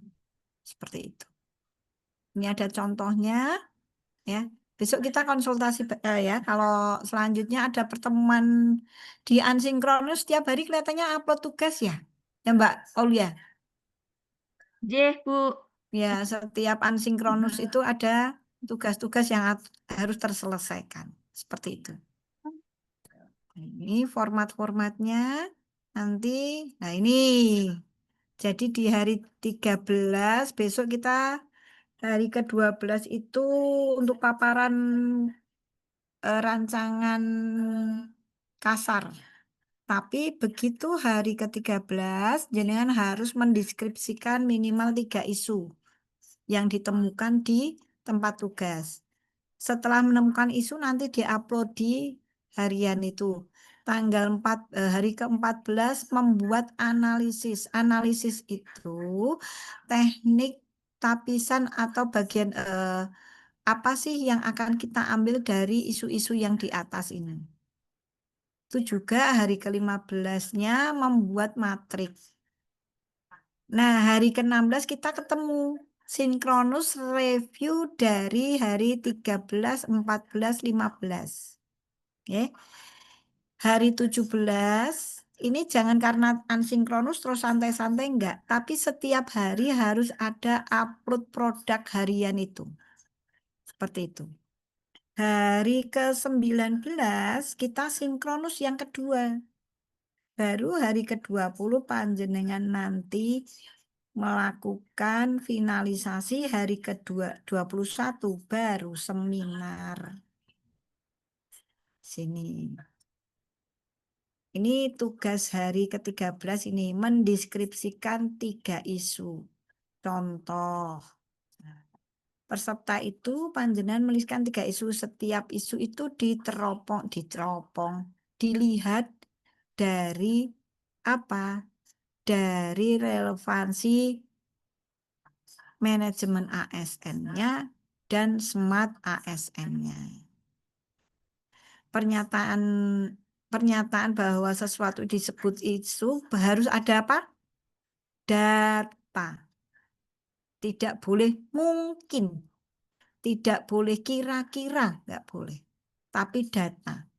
A: Seperti itu. Ini ada contohnya, ya. Besok kita konsultasi ya. Kalau selanjutnya ada pertemuan di asinkronus, setiap hari kelihatannya upload tugas ya. Ya Mbak Aulia.
B: Jeh, Bu.
A: Ya, setiap asinkronus itu ada tugas-tugas yang harus terselesaikan. Seperti itu. Ini format-formatnya nanti. Nah ini. Jadi di hari 13, besok kita hari ke-12 itu untuk paparan rancangan kasar. Tapi begitu hari ke-13, jenengan harus mendeskripsikan minimal 3 isu yang ditemukan di tempat tugas. Setelah menemukan isu nanti diupload di harian itu. Tanggal 4, hari ke-14 membuat analisis. Analisis itu teknik tapisan atau bagian apa sih yang akan kita ambil dari isu-isu yang di atas ini. Itu juga hari ke-15-nya membuat matriks. Nah, hari ke-16 kita ketemu sinkronus review dari hari 13, 14, 15. Oke. Hari 17 ini jangan karena asinkronus terus santai-santai enggak, tapi setiap hari harus ada upload produk harian itu. Seperti itu. Hari ke-19 kita sinkronus yang kedua. Baru hari ke-20 panjenengan nanti melakukan finalisasi hari kedua 21 baru seminar. Sini. Ini tugas hari ke-13 ini mendeskripsikan 3 isu. Contoh. Peserta itu panjenengan menuliskan 3 isu. Setiap isu itu dilihat dari apa? Dari relevansi manajemen ASN-nya dan smart ASN-nya. Pernyataan bahwa sesuatu disebut isu harus ada apa? Data. Tidak boleh mungkin. Tidak boleh kira-kira, nggak boleh. Tapi data.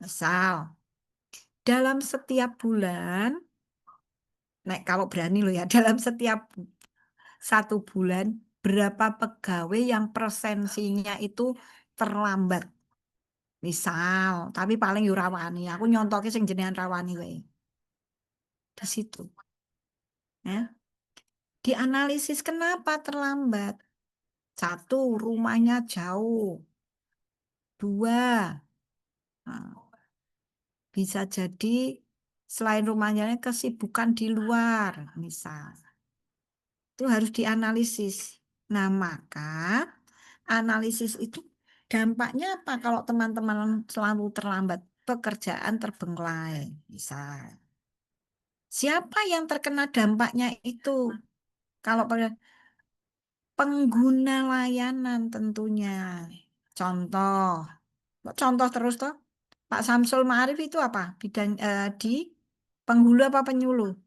A: Misal, dalam setiap bulan, kalau berani loh ya, dalam setiap 1 bulan, berapa pegawai yang presensinya itu terlambat. Misal, tapi paling yo rawani. Aku nyontoke sing jenengan rawani wae. Di situ. Ya. Dianalisis kenapa terlambat. 1, rumahnya jauh. 2, bisa jadi selain rumahnya kesibukan di luar, misal. Itu harus dianalisis. Nah, maka analisis itu dampaknya apa kalau teman-teman selalu terlambat? Pekerjaan terbengkalai, misal. Siapa yang terkena dampaknya itu? Kalau pada pengguna layanan tentunya. Contoh terus toh. Pak Samsul Ma'arif itu apa? Bidang di penghulu apa penyuluh?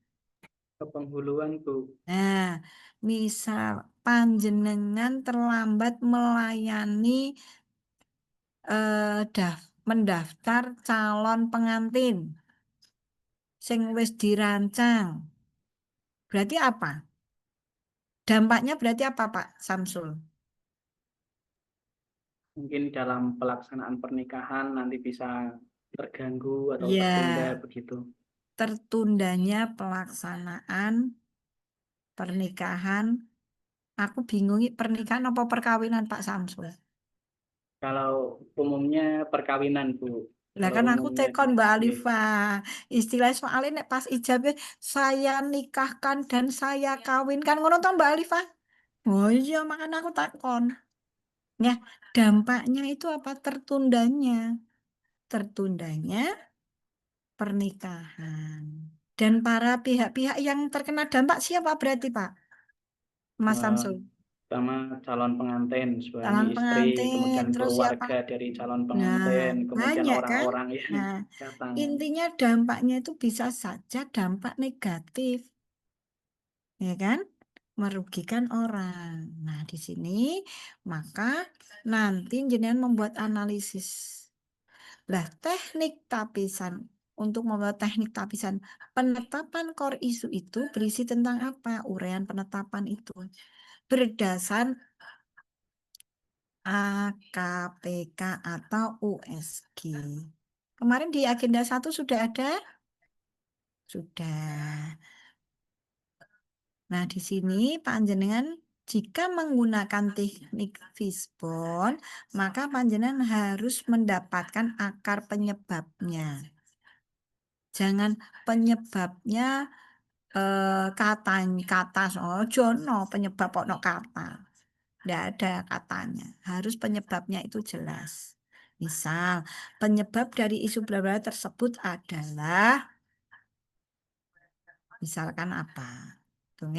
D: Kepenghuluan, Bu.
A: Nah, misal panjenengan terlambat melayani mendaftar calon pengantin sing wis dirancang. Berarti apa? Dampaknya berarti apa, Pak Samsul?
J: Mungkin dalam pelaksanaan pernikahan nanti bisa terganggu atau
A: Ya,
J: tertunda begitu.
A: tertundanya pelaksanaan pernikahan. Aku bingung pernikahan apa perkawinan Pak Samsul.
J: Kalau umumnya perkawinan, Bu.
A: Lah
J: Kalau
A: kan aku
J: umumnya
A: tekon Mbak
J: iya.
A: Alifah. Istilah soalnya nek pas ijabnya saya nikahkan dan saya kawinkan ngono toh Mbak Alifah. Oh iya makanya aku takon. Ya, dampaknya itu apa? Tertundanya pernikahan. Dan para pihak-pihak yang terkena dampak siapa berarti Pak? Mas Samsul.
J: Sama calon pengantin, suami
A: Calon
J: istri,
A: pengantin,
J: kemudian
A: terus siapa?
J: keluarga dari calon
A: Nah,
J: pengantin, kemudian
A: banyak kan?
J: orang-orang yang
A: Nah,
J: datang.
A: intinya dampaknya itu bisa saja dampak negatif, ya kan? Merugikan orang. Nah, di sini maka nanti jenengan membuat analisis. Lah, teknik tapisan. Untuk membuat teknik tapisan, penetapan core isu itu berisi tentang apa? Uraian penetapan itu. Berdasar AKPK atau USG. Kemarin di agenda 1 sudah ada? Sudah. Nah, di sini panjenengan jika menggunakan teknik Fishbone, maka panjenengan harus mendapatkan akar penyebabnya. Jangan penyebabnya kata jono penyebab ono kata. Tidak ada katanya. Harus penyebabnya itu jelas. Misal, penyebab dari isu bla bla tersebut adalah misalkan apa? Tuh,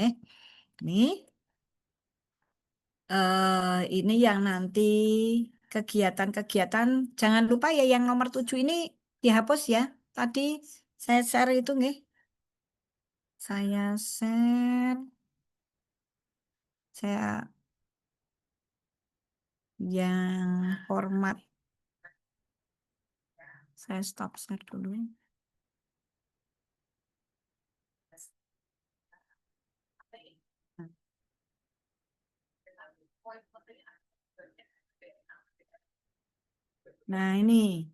A: ini yang nanti kegiatan-kegiatan. Jangan lupa ya yang nomor 7 ini dihapus ya. Tadi saya share itu nih. Saya share. Saya yang format. Saya stop share dulu. Nah, ini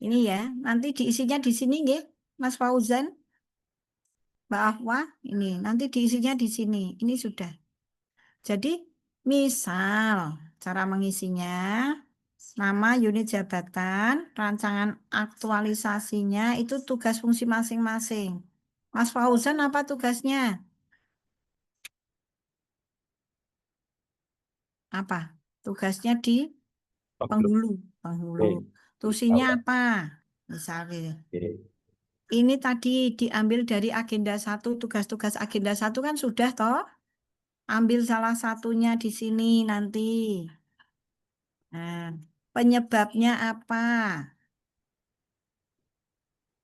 A: ya. Nanti diisinya di sini nggih, Mas Fauzan. bahwa ini nanti diisinya di sini. Ini sudah. Jadi misal cara mengisinya, nama unit jabatan, rancangan aktualisasinya itu tugas fungsi masing-masing. Mas Fauzan apa tugasnya? Apa? Tugasnya di penghulu. Penghulu. Tusinya apa? Misalnya. Ini tadi diambil dari agenda 1, tugas-tugas agenda 1 kan sudah toh? Ambil salah satunya di sini nanti. Nah, penyebabnya apa?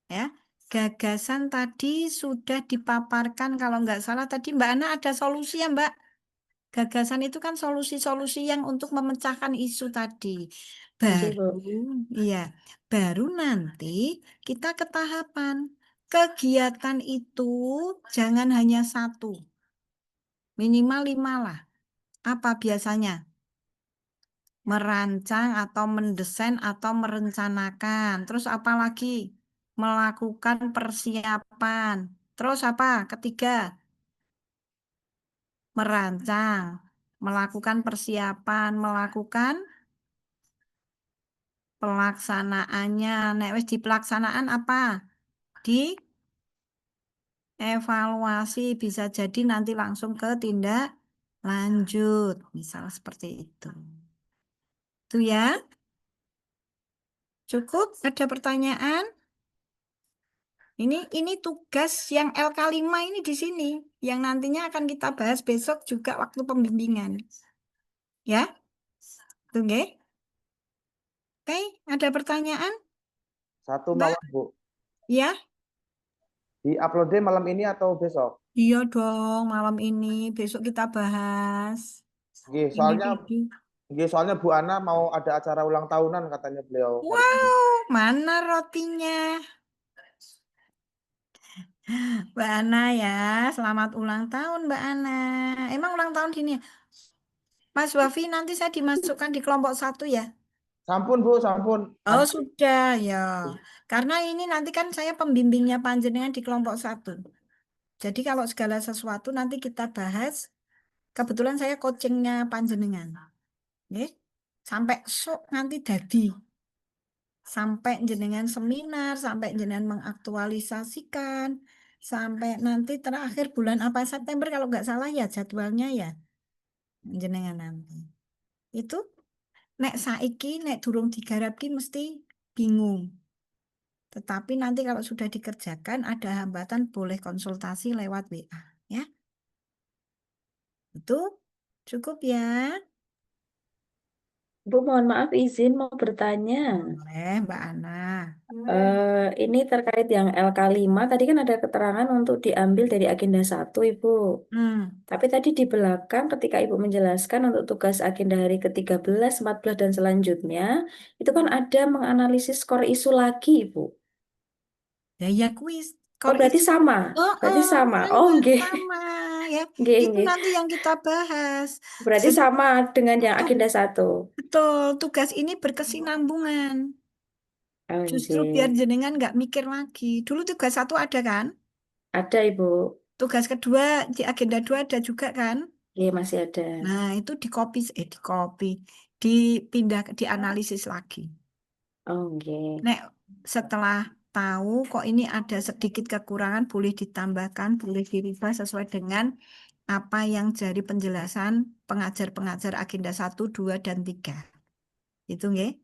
A: Ya, gagasan tadi sudah dipaparkan kalau nggak salah tadi Mbak Ana ada solusi ya Mbak? Gagasan itu kan solusi-solusi yang untuk memecahkan isu tadi.
F: Nggih, Bu.
A: Baru, iya, baru nanti kita ke tahapan. Kegiatan itu jangan hanya 1, minimal 5 lah. Apa biasanya? Merancang atau mendesain atau merencanakan. Terus apa lagi? Melakukan persiapan. Terus apa? Ketiga, merancang, melakukan persiapan, melakukan pelaksanaannya. Nek wis di pelaksanaan apa? Di evaluasi, bisa jadi nanti langsung ke tindak lanjut. Misal seperti itu. Itu ya. Cukup? Ada pertanyaan? Ini tugas yang LK5 ini di sini. Yang nantinya akan kita bahas besok juga waktu pembimbingan. Ya? Tuh, nggih? Oke, ada pertanyaan?
K: Satu
A: Mbak?
K: malam, Bu.
A: Ya?
K: Di-uploadnya malam ini atau besok?
A: Iya dong, malam ini. Besok kita bahas.
K: Nggih,
A: Ini
K: soalnya
A: video.
K: nggih, soalnya Bu Ana mau ada acara ulang tahunan katanya beliau hari ini.
A: Wow, mana rotinya? Mbak Ana ya, selamat ulang tahun Mbak Ana. Emang ulang tahun gini ya? Mas Wafi nanti saya dimasukkan di kelompok 1 ya?
K: Sampun, Bu, sampun.
A: Oh sudah ya, karena ini nanti kan saya pembimbingnya panjenengan di kelompok 1. Jadi kalau segala sesuatu nanti kita bahas, kebetulan saya coachingnya panjenengan. Nggih. Sampai sok nanti dadi. Sampai jenengan seminar, sampai jenengan mengaktualisasikan, sampai nanti terakhir bulan apa September kalau nggak salah ya jadwalnya ya jenengan nanti. Itu nek saiki nek durung digarapki mesti bingung. Tetapi nanti kalau sudah dikerjakan ada hambatan boleh konsultasi lewat WA ya. Itu cukup ya.
F: Bu, mohon maaf izin mau bertanya.
A: Boleh Mbak Ana.
F: Ini terkait yang LK5, tadi kan ada keterangan untuk diambil dari agenda 1, Ibu.
A: Hmm.
F: Tapi tadi di belakang ketika Ibu menjelaskan untuk tugas agenda hari ke-13, 14, dan selanjutnya, itu kan ada menganalisis skor isu lagi, Ibu.
A: Ya kuis.
F: Oh, berarti sama. Berarti sama. Oh, nggih.
A: Sama ya.
F: Nggih,
A: Itu
F: nggih.
A: nanti yang kita bahas.
F: Berarti sama dengan yang agenda 1.
A: Betul, tugas ini berkesinambungan.
F: Oh,
A: Justru
F: nggih.
A: biar jenengan nggak mikir lagi. Dulu tugas 1 ada kan?
F: Ada, Ibu.
A: Tugas kedua di agenda 2 ada juga kan?
F: Nggih, masih ada.
A: Nah, itu dipindah, dianalisis lagi.
F: Oh, nggih.
A: Nek setelah tahu kok ini ada sedikit kekurangan, boleh ditambahkan, boleh dirubah sesuai dengan apa yang jadi penjelasan pengajar-pengajar agenda 1, 2, dan 3. Itu nggih?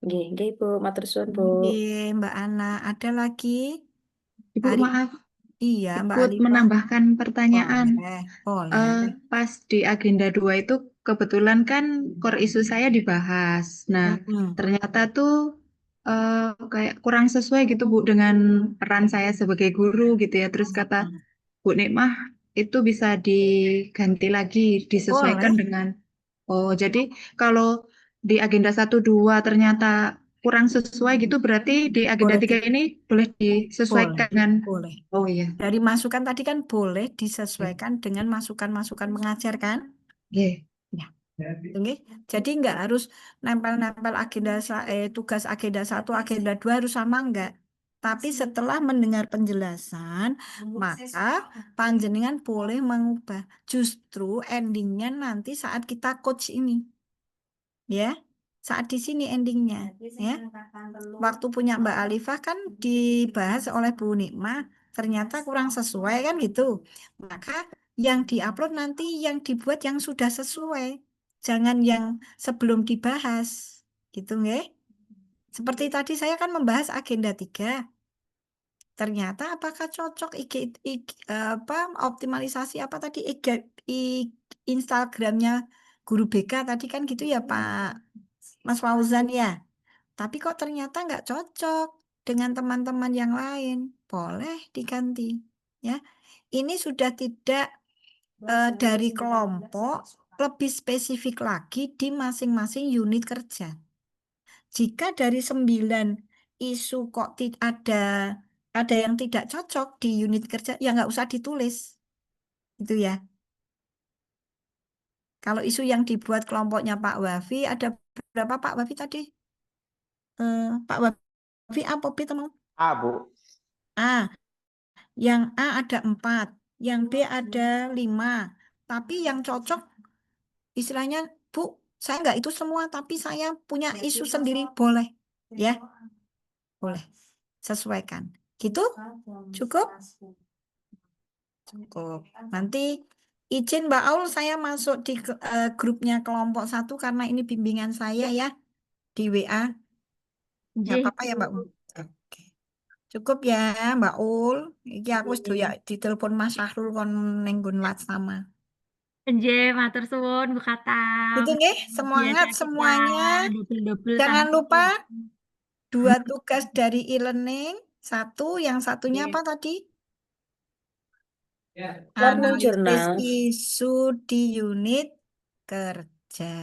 F: Nggih, nggih, Bu. Matur suwun, Bu.
A: Nggih, Mbak Ana. Ada lagi?
C: Ibu maaf,
A: Iya, Mbak
C: ikut
A: Alifah.
C: menambahkan pertanyaan.
A: Boleh.
C: Pas di agenda 2 itu kebetulan kan core isu saya dibahas. Nah, ternyata tuh kayak kurang sesuai gitu Bu dengan peran saya sebagai guru gitu ya. Terus kata Bu Nikmah itu bisa diganti lagi, disesuaikan
A: Boleh.
C: dengan. Oh, jadi kalau di agenda 1, 2 ternyata kurang sesuai gitu, berarti di agenda
A: Boleh
C: 3 ini boleh disesuaikan dengan.
A: Boleh.
C: Oh iya.
A: Dari masukan tadi kan boleh disesuaikan dengan masukan-masukan mengajar kan?
C: Iya.
A: Ya. Oke. Jadi nggak harus nempel-nempel tugas agenda 1, agenda 2 harus sama enggak. Tapi setelah mendengar penjelasan, maka panjenengan boleh mengubah. Justru endingnya nanti saat kita coach ini. Ya, saat di sini endingnya. Ya, waktu punya Mbak Alifah kan dibahas oleh Bu Nikmah, ternyata kurang sesuai kan gitu. Maka yang diupload nanti yang dibuat yang sudah sesuai. Jangan yang sebelum dibahas. Gitu nggih? Seperti tadi saya kan membahas agenda 3. Ternyata apakah cocok optimalisasi apa tadi Instagramnya guru BK tadi kan gitu ya Pak Mas Fauzan ya. Tapi kok ternyata nggak cocok dengan teman-teman yang lain. Boleh diganti ya. Ini sudah tidak dari kelompok, lebih spesifik lagi di masing-masing unit kerja. Jika dari 9 isu kok ada yang tidak cocok di unit kerja, ya nggak usah ditulis. Itu ya. Kalau isu yang dibuat kelompoknya Pak Wafi, ada berapa Pak Wafi tadi? Pak Wafi A apa B teman?
K: A, Bu.
A: A. Yang A ada 4, yang B ada 5. Tapi yang cocok, istilahnya, Bu, saya nggak itu semua, tapi saya punya isu sendiri, boleh. Ya, boleh. Sesuaikan. Gitu? Cukup? Cukup. Nanti izin Mbak Aul saya masuk di grupnya kelompok 1 karena ini bimbingan saya ya di WA. Nggak apa-apa ya Mbak Ul. Oke. Cukup ya Mbak Ul. Iki aku wis doyak ditelepon Mas Syahrul kon ning nggon sama.
L: Nggih, matur suwun Bu Katam.
A: Itu nggih,
L: Biasa
A: semangat
L: kita
A: semuanya.
L: double-double
A: Jangan
L: sampai
A: lupa 2 tugas dari e-learning. 1, yang satunya apa tadi?
F: Learning
A: Analisis
F: journal.
A: isu di unit kerja.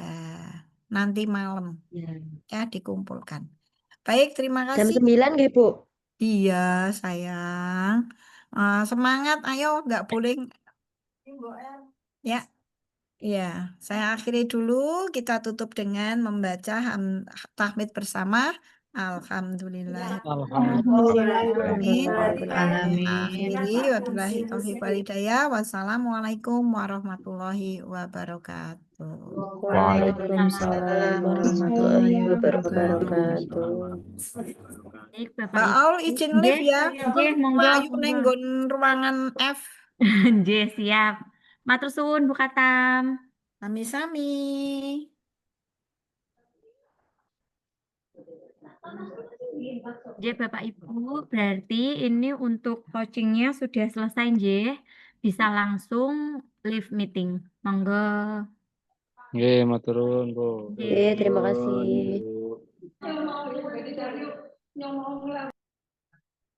A: Nanti malam ya dikumpulkan. Baik, terima
F: Jam
A: kasih.
F: 9 nggih, Bu?
A: Iya, sayang. Semangat, ayo, nggak boleh. Ya, ya. Saya akhiri dulu. Kita tutup dengan membaca tahmid bersama. Alhamdulillah. Amin. Akhiri wabillahi taufiq wal hidayah. Wassalamualaikum warahmatullahi wabarakatuh.
F: Waalaikumsalam warahmatullahi wabarakatuh.
L: Baik, Bapak
A: Mbak
L: Ibu.
A: Aul izin live ya.
L: Nggih, monggo.
A: Ayo nenggon ruangan F.
L: Nggih, siap. Matur suwun Bu Katam.
A: Sami-sami.
L: Nggih, Bapak Ibu, berarti ini untuk coachingnya sudah selesai nggih. Bisa langsung live meeting. Monggo.
G: Nggih, matur nuwun, Bu.
F: Oke, terima kasih.
G: Bu.